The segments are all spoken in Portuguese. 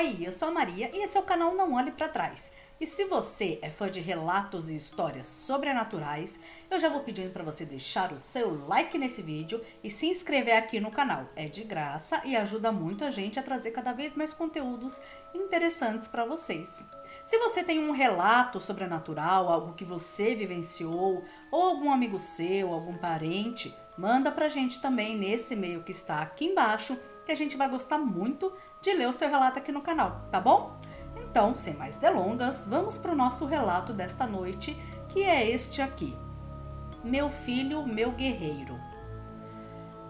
Oi, eu sou a Maria e esse é o canal Não Olhe Pra Trás. E se você é fã de relatos e histórias sobrenaturais, eu já vou pedindo para você deixar o seu like nesse vídeo e se inscrever aqui no canal. É de graça e ajuda muito a gente a trazer cada vez mais conteúdos interessantes para vocês. Se você tem um relato sobrenatural, algo que você vivenciou, ou algum amigo seu, algum parente, manda pra gente também nesse e-mail que está aqui embaixo, que a gente vai gostar muito de ler o seu relato aqui no canal, tá bom? Então, sem mais delongas, vamos para o nosso relato desta noite, que é este aqui. Meu filho, meu guerreiro.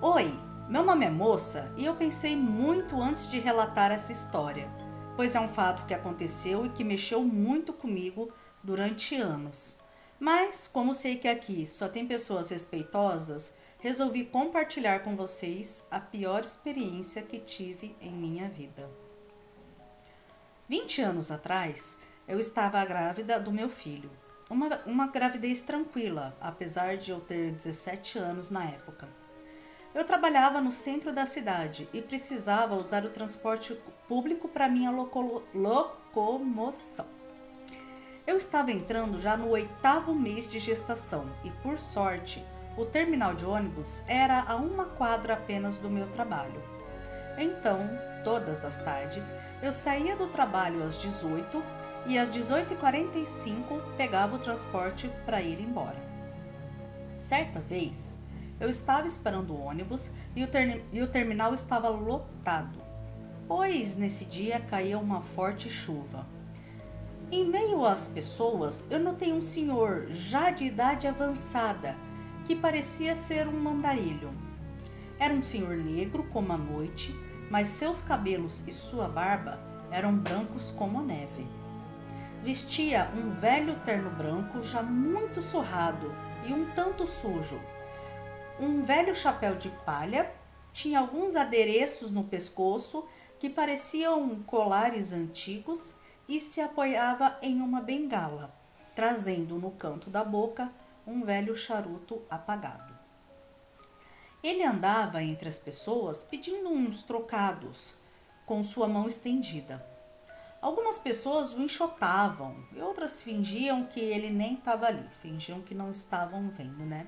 Oi, meu nome é Moça e eu pensei muito antes de relatar essa história, pois é um fato que aconteceu e que mexeu muito comigo durante anos. Mas, como sei que aqui só tem pessoas respeitosas, resolvi compartilhar com vocês a pior experiência que tive em minha vida. 20 anos atrás, eu estava grávida do meu filho. Uma gravidez tranquila, apesar de eu ter 17 anos na época. Eu trabalhava no centro da cidade e precisava usar o transporte público para minha locomoção. Eu estava entrando já no 8º mês de gestação e, por sorte, o terminal de ônibus era a uma quadra apenas do meu trabalho. Então, todas as tardes, eu saía do trabalho às 18 e às 18h45 pegava o transporte para ir embora. Certa vez, eu estava esperando o ônibus e o terminal estava lotado, pois nesse dia caía uma forte chuva. Em meio às pessoas, eu notei um senhor já de idade avançada, que parecia ser um mandarilho. Era um senhor negro como a noite, mas seus cabelos e sua barba eram brancos como a neve. Vestia um velho terno branco já muito surrado e um tanto sujo. Um velho chapéu de palha, tinha alguns adereços no pescoço que pareciam colares antigos e se apoiava em uma bengala, trazendo no canto da boca um velho charuto apagado. Ele andava entre as pessoas pedindo uns trocados, com sua mão estendida. Algumas pessoas o enxotavam e outras fingiam que ele nem estava ali, fingiam que não estavam vendo, né?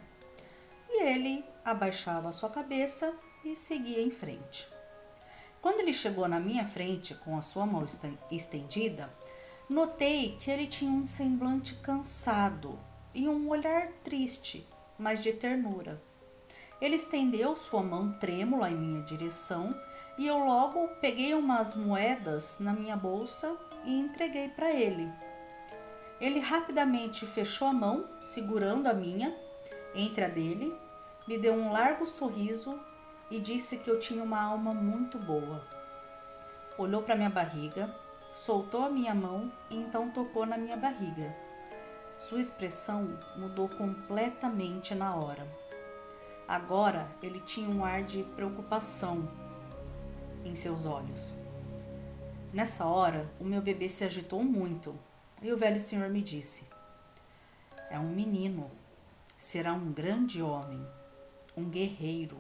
E ele abaixava a sua cabeça e seguia em frente. Quando ele chegou na minha frente com a sua mão estendida, notei que ele tinha um semblante cansado e um olhar triste, mas de ternura. Ele estendeu sua mão trêmula em minha direção e eu logo peguei umas moedas na minha bolsa e entreguei para ele. Ele rapidamente fechou a mão, segurando a minha, entre a dele, me deu um largo sorriso e disse que eu tinha uma alma muito boa. Olhou para minha barriga, soltou a minha mão e então tocou na minha barriga. Sua expressão mudou completamente na hora. Agora ele tinha um ar de preocupação em seus olhos. Nessa hora, o meu bebê se agitou muito e o velho senhor me disse: é um menino, será um grande homem, um guerreiro.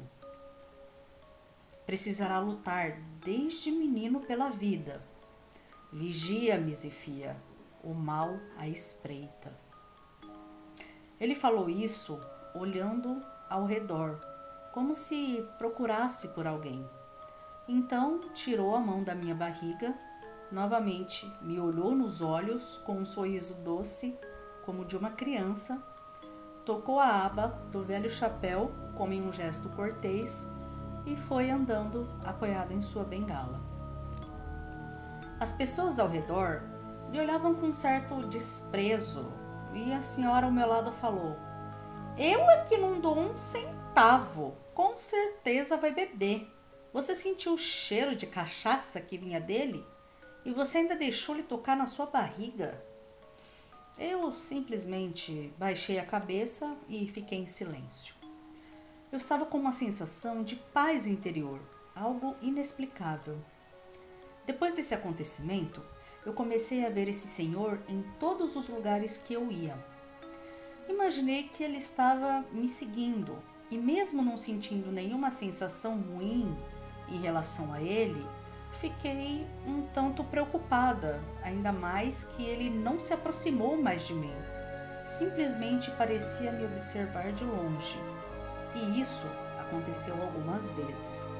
Precisará lutar desde menino pela vida. Vigia, Misifia, o mal à espreita. Ele falou isso olhando ao redor, como se procurasse por alguém. Então tirou a mão da minha barriga, novamente me olhou nos olhos com um sorriso doce, como de uma criança, tocou a aba do velho chapéu como em um gesto cortês e foi andando apoiado em sua bengala. As pessoas ao redor me olhavam com certo desprezo e a senhora ao meu lado falou: eu é que não dou um centavo, com certeza vai beber. Você sentiu o cheiro de cachaça que vinha dele? E você ainda deixou ele tocar na sua barriga? Eu simplesmente baixei a cabeça e fiquei em silêncio. Eu estava com uma sensação de paz interior, algo inexplicável. Depois desse acontecimento, eu comecei a ver esse senhor em todos os lugares que eu ia. Imaginei que ele estava me seguindo e mesmo não sentindo nenhuma sensação ruim em relação a ele, Fiquei um tanto preocupada, ainda mais que ele não se aproximou mais de mim. Simplesmente parecia me observar de longe. E isso aconteceu algumas vezes.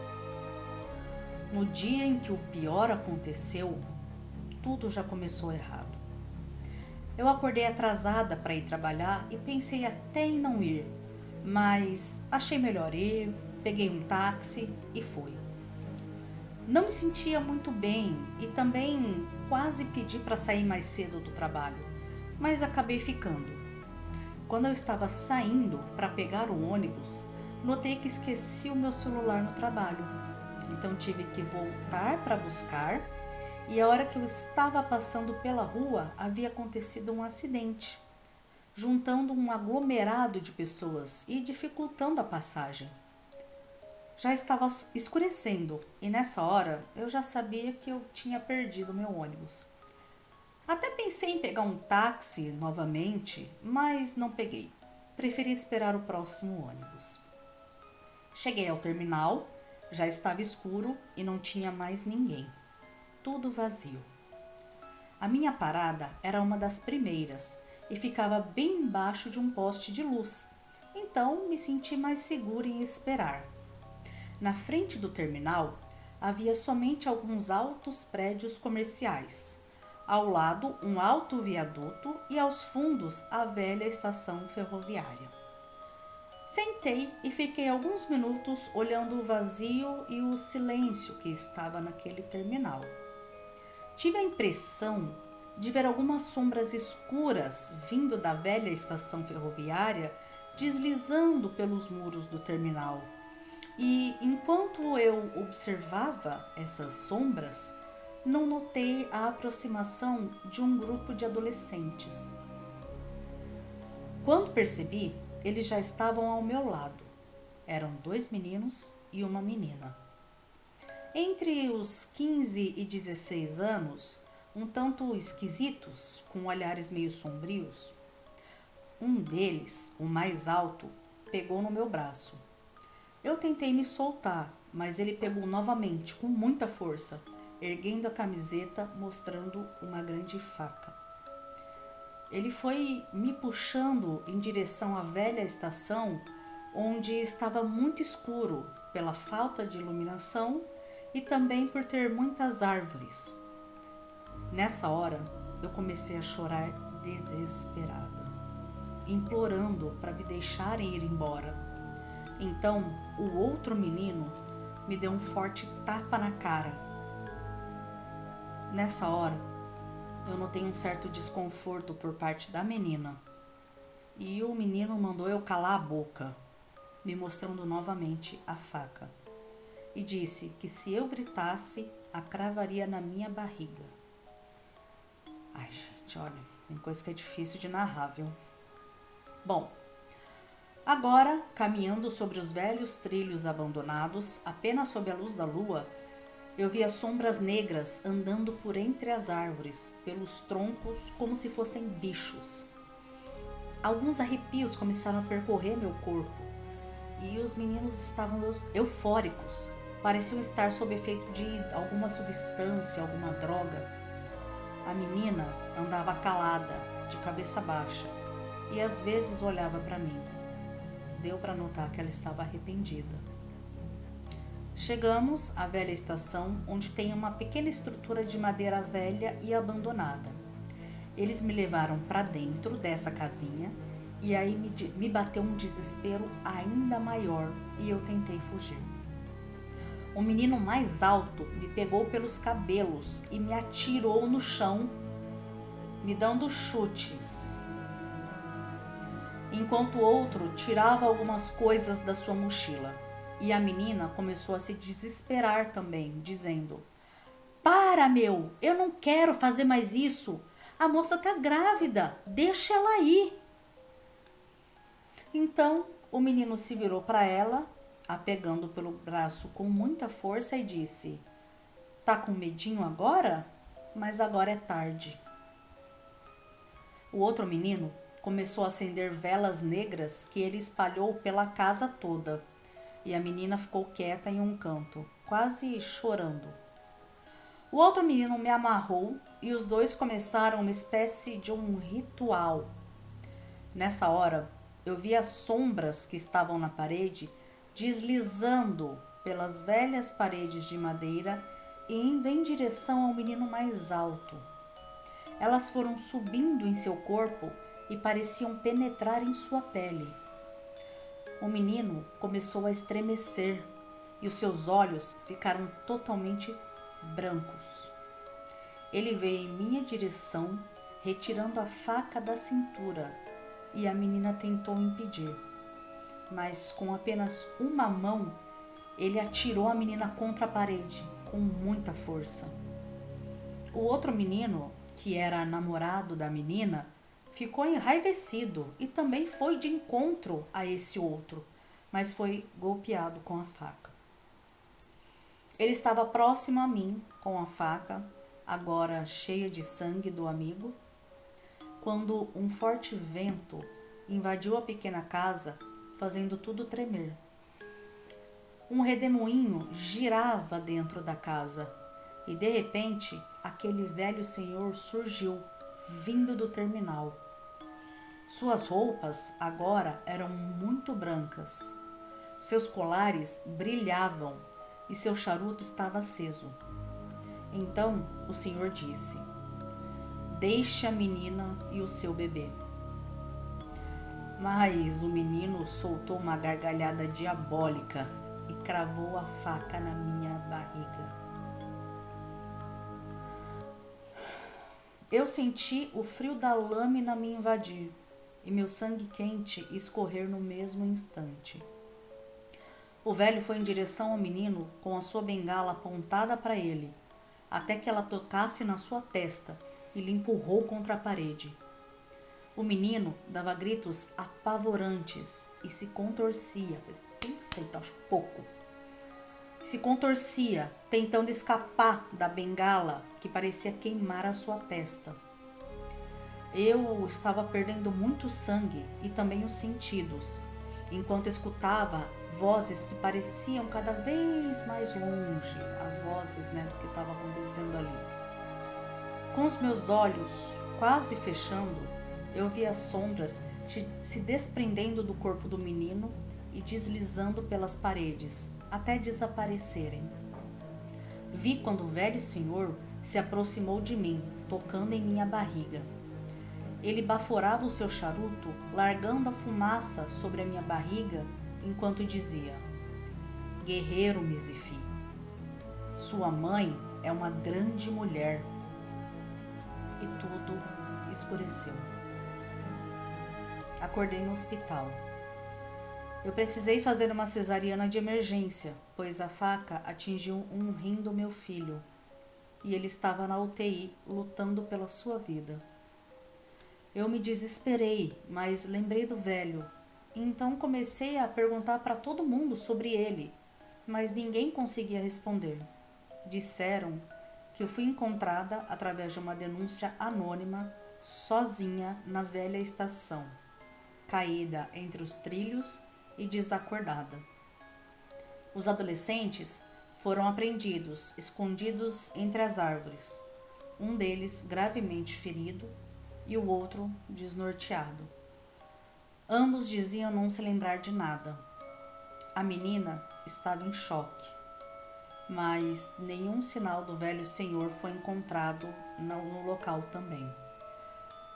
No dia em que o pior aconteceu, tudo já começou errado. Eu acordei atrasada para ir trabalhar e pensei até em não ir, mas achei melhor ir, peguei um táxi e fui. Não me sentia muito bem e também quase pedi para sair mais cedo do trabalho, mas acabei ficando. Quando eu estava saindo para pegar o ônibus, notei que esqueci o meu celular no trabalho. Então tive que voltar para buscar e a hora que eu estava passando pela rua havia acontecido um acidente, juntando um aglomerado de pessoas e dificultando a passagem. Já estava escurecendo e nessa hora eu já sabia que eu tinha perdido meu ônibus. Até pensei em pegar um táxi novamente, mas não peguei. Preferi esperar o próximo ônibus. Cheguei ao terminal, já estava escuro e não tinha mais ninguém. Tudo vazio. A minha parada era uma das primeiras e ficava bem embaixo de um poste de luz, então me senti mais segura em esperar. Na frente do terminal havia somente alguns altos prédios comerciais. Ao lado, um alto viaduto e aos fundos a velha estação ferroviária. Sentei e fiquei alguns minutos olhando o vazio e o silêncio que estava naquele terminal. Tive a impressão de ver algumas sombras escuras vindo da velha estação ferroviária deslizando pelos muros do terminal. E enquanto eu observava essas sombras, não notei a aproximação de um grupo de adolescentes. Quando percebi, eles já estavam ao meu lado. Eram 2 meninos e uma menina. Entre os 15 e 16 anos, um tanto esquisitos, com olhares meio sombrios. Um deles, o mais alto, pegou no meu braço. Eu tentei me soltar, mas ele pegou novamente com muita força, erguendo a camiseta, mostrando uma grande faca. Ele foi me puxando em direção à velha estação, onde estava muito escuro pela falta de iluminação e também por ter muitas árvores. Nessa hora, eu comecei a chorar desesperada, implorando para me deixarem ir embora. Então, o outro menino me deu um forte tapa na cara. Nessa hora, eu notei um certo desconforto por parte da menina. E o menino mandou eu calar a boca, me mostrando novamente a faca. E disse que se eu gritasse, a cravaria na minha barriga. Ai, gente, olha, tem coisa que é difícil de narrar, viu? Bom, agora, caminhando sobre os velhos trilhos abandonados, apenas sob a luz da lua, eu via sombras negras andando por entre as árvores, pelos troncos, como se fossem bichos. Alguns arrepios começaram a percorrer meu corpo e os meninos estavam eufóricos. Pareciam estar sob efeito de alguma substância, alguma droga. A menina andava calada, de cabeça baixa, e às vezes olhava para mim. Deu para notar que ela estava arrependida. Chegamos à velha estação, onde tem uma pequena estrutura de madeira velha e abandonada. Eles me levaram para dentro dessa casinha e aí me bateu um desespero ainda maior e eu tentei fugir. O menino mais alto me pegou pelos cabelos e me atirou no chão, me dando chutes, enquanto o outro tirava algumas coisas da sua mochila. E a menina começou a se desesperar também, dizendo: "Para, meu, eu não quero fazer mais isso. A moça tá grávida, deixa ela ir." Então, o menino se virou para ela, a pegando pelo braço com muita força e disse: "Tá com medinho agora? Mas agora é tarde." O outro menino começou a acender velas negras que ele espalhou pela casa toda. E a menina ficou quieta em um canto, quase chorando. O outro menino me amarrou e os dois começaram uma espécie de um ritual. Nessa hora, eu vi as sombras que estavam na parede deslizando pelas velhas paredes de madeira e indo em direção ao menino mais alto. Elas foram subindo em seu corpo e pareciam penetrar em sua pele. O menino começou a estremecer e os seus olhos ficaram totalmente brancos. Ele veio em minha direção, retirando a faca da cintura, e a menina tentou impedir. Mas com apenas uma mão, ele atirou a menina contra a parede, com muita força. O outro menino, que era namorado da menina, ficou enraivecido e também foi de encontro a esse outro, mas foi golpeado com a faca. Ele estava próximo a mim, com a faca, agora cheia de sangue do amigo, quando um forte vento invadiu a pequena casa, fazendo tudo tremer. Um redemoinho girava dentro da casa e, de repente, aquele velho senhor surgiu, vindo do terminal. Suas roupas agora eram muito brancas. Seus colares brilhavam e seu charuto estava aceso. Então o senhor disse: "Deixe a menina e o seu bebê." Mas o menino soltou uma gargalhada diabólica e cravou a faca na minha barriga. Eu senti o frio da lâmina me invadir e meu sangue quente escorrer no mesmo instante. O velho foi em direção ao menino com a sua bengala apontada para ele, até que ela tocasse na sua testa e lhe empurrou contra a parede. O menino dava gritos apavorantes e se contorcia, aos pouco. Se contorcia, tentando escapar da bengala que parecia queimar a sua testa. Eu estava perdendo muito sangue e também os sentidos, enquanto escutava vozes que pareciam cada vez mais longe, as vozes, do que estava acontecendo ali. Com os meus olhos quase fechando, eu vi as sombras se desprendendo do corpo do menino e deslizando pelas paredes, até desaparecerem. Vi quando o velho senhor se aproximou de mim, tocando em minha barriga. Ele baforava o seu charuto, largando a fumaça sobre a minha barriga, enquanto dizia: "Guerreiro Mizifi, sua mãe é uma grande mulher." E tudo escureceu. Acordei no hospital. Eu precisei fazer uma cesariana de emergência, pois a faca atingiu um rim do meu filho e ele estava na UTI lutando pela sua vida. Eu me desesperei, mas lembrei do velho, e então comecei a perguntar para todo mundo sobre ele, mas ninguém conseguia responder. Disseram que eu fui encontrada através de uma denúncia anônima, sozinha na velha estação, caída entre os trilhos e desacordada. Os adolescentes foram apreendidos, escondidos entre as árvores, um deles gravemente ferido e o outro desnorteado. Ambos diziam não se lembrar de nada. A menina estava em choque, mas nenhum sinal do velho senhor foi encontrado no local também.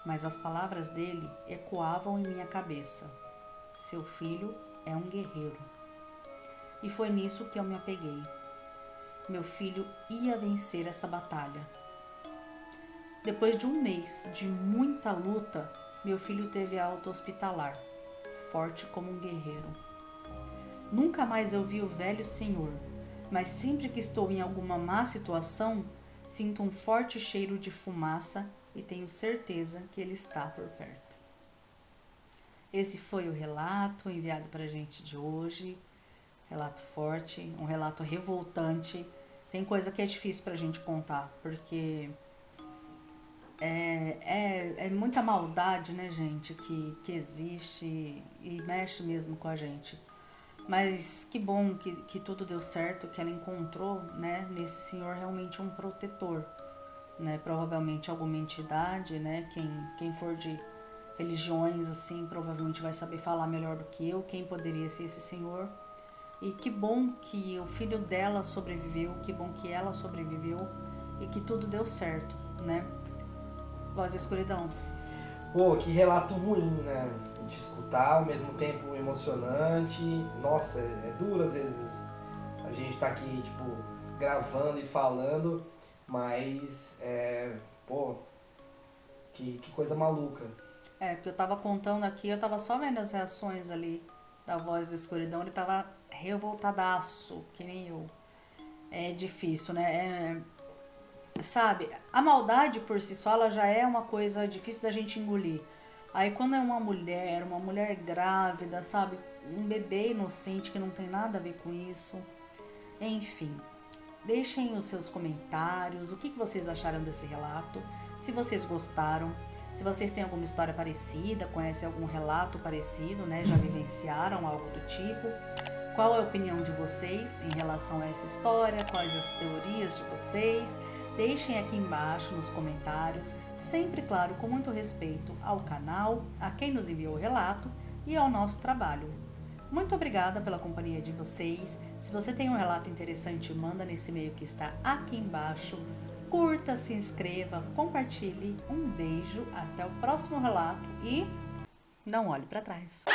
Mas as palavras dele ecoavam em minha cabeça: "Seu filho é um guerreiro." E foi nisso que eu me apeguei. Meu filho ia vencer essa batalha. Depois de um mês de muita luta, meu filho teve alta hospitalar, forte como um guerreiro. Nunca mais eu vi o velho senhor, mas sempre que estou em alguma má situação, sinto um forte cheiro de fumaça e tenho certeza que ele está por perto. Esse foi o relato enviado para a gente de hoje. Relato forte, um relato revoltante. Tem coisa que é difícil para a gente contar, porque é muita maldade, né, gente, que existe e mexe mesmo com a gente. Mas que bom que tudo deu certo, que ela encontrou, né, nesse senhor realmente um protetor, né? Provavelmente alguma entidade, né? Quem for de religiões assim, provavelmente vai saber falar melhor do que eu quem poderia ser esse senhor. E que bom que o filho dela sobreviveu, que bom que ela sobreviveu e que tudo deu certo, né? Voz da escuridão. Pô, que relato ruim, né? De escutar, ao mesmo tempo emocionante. Nossa, é duro às vezes a gente tá aqui, tipo, gravando e falando, mas pô, que coisa maluca. Porque eu tava contando aqui, eu tava só vendo as reações ali da voz da escuridão, ele tava revoltadaço, que nem eu. É difícil, né? Sabe, a maldade por si só, ela já é uma coisa difícil da gente engolir. Aí quando é uma mulher grávida, sabe, um bebê inocente que não tem nada a ver com isso. Enfim, deixem os seus comentários, o que vocês acharam desse relato, se vocês gostaram, se vocês têm alguma história parecida, conhecem algum relato parecido, né, já vivenciaram algo do tipo. Qual é a opinião de vocês em relação a essa história, quais as teorias de vocês. Deixem aqui embaixo nos comentários, sempre claro, com muito respeito ao canal, a quem nos enviou o relato e ao nosso trabalho. Muito obrigada pela companhia de vocês. Se você tem um relato interessante, manda nesse e-mail que está aqui embaixo. Curta, se inscreva, compartilhe. Um beijo, até o próximo relato e não olhe para trás.